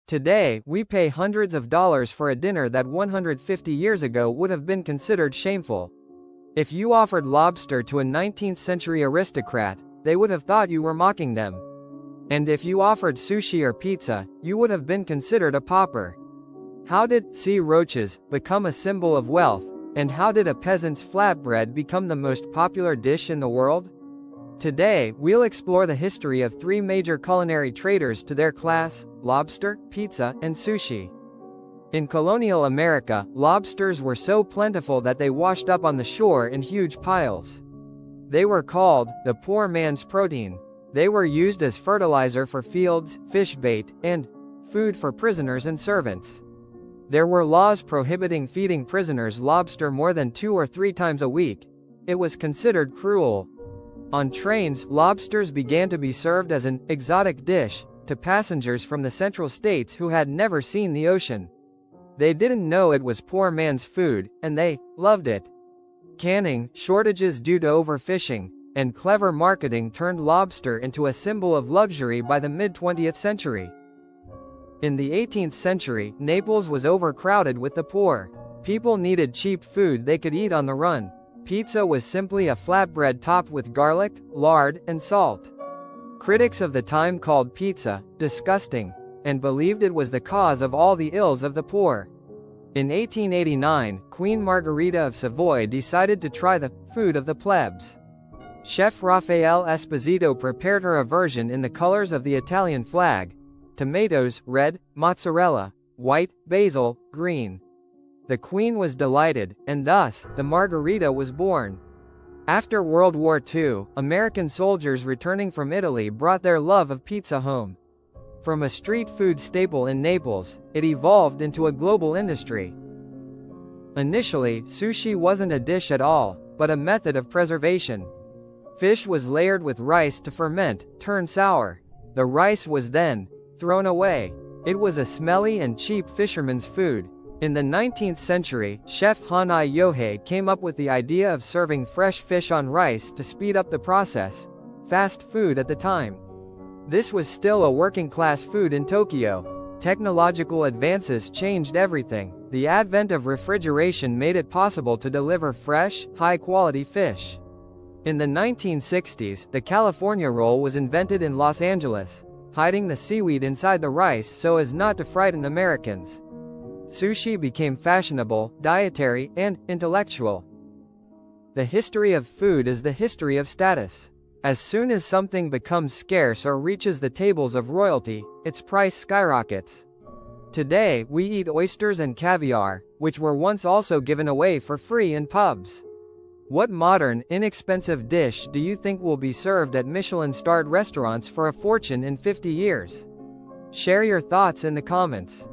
Today, we pay hundreds of dollars for a dinner that 150 years ago would have been considered shameful. If you offered lobster to a 19th century aristocrat, they would have thought you were mocking them. And if you offered sushi or pizza, you would have been considered a pauper. How did sea roaches become a symbol of wealth, and how did a peasant's flatbread become the most popular dish in the world? Today, we'll explore the history of three major culinary traders to their class: lobster, pizza, and sushi. In colonial America, lobsters were so plentiful that they washed up on the shore in huge piles. They were called the poor man's protein. They were used as fertilizer for fields, fish bait, and food for prisoners and servants. There were laws prohibiting feeding prisoners lobster more than 2 or 3 times a week. It was considered cruel. On trains, lobsters began to be served as an exotic dish to passengers from the central states who had never seen the ocean. They didn't know it was poor man's food, and they loved it. Canning, shortages due to overfishing, and clever marketing turned lobster into a symbol of luxury by the mid-20th century. In the 18th century, Naples was overcrowded with the poor. People needed cheap food they could eat on the run. Pizza was simply a flatbread topped with garlic, lard, and salt. Critics of the time called pizza disgusting, and believed it was the cause of all the ills of the poor. In 1889, Queen Margherita of Savoy decided to try the food of the plebs. Chef Raffaele Esposito prepared her a version in the colors of the Italian flag: tomatoes, red; mozzarella, white; basil, green. The Queen was delighted, and thus, the Margherita was born. After World War II, American soldiers returning from Italy brought their love of pizza home. From a street food staple in Naples, it evolved into a global industry. Initially, sushi wasn't a dish at all, but a method of preservation. Fish was layered with rice to ferment, turn sour. The rice was then thrown away. It was a smelly and cheap fisherman's food. In the 19th century, chef Hanai Yohei came up with the idea of serving fresh fish on rice to speed up the process. Fast food at the time. This was still a working-class food in Tokyo. Technological advances changed everything. The advent of refrigeration made it possible to deliver fresh, high-quality fish. In the 1960s, the California roll was invented in Los Angeles, hiding the seaweed inside the rice so as not to frighten Americans. Sushi became fashionable, dietary, and intellectual. The history of food is the history of status. As soon as something becomes scarce or reaches the tables of royalty, its price skyrockets. Today, we eat oysters and caviar, which were once also given away for free in pubs. What modern, inexpensive dish do you think will be served at Michelin-starred restaurants for a fortune in 50 years? Share your thoughts in the comments.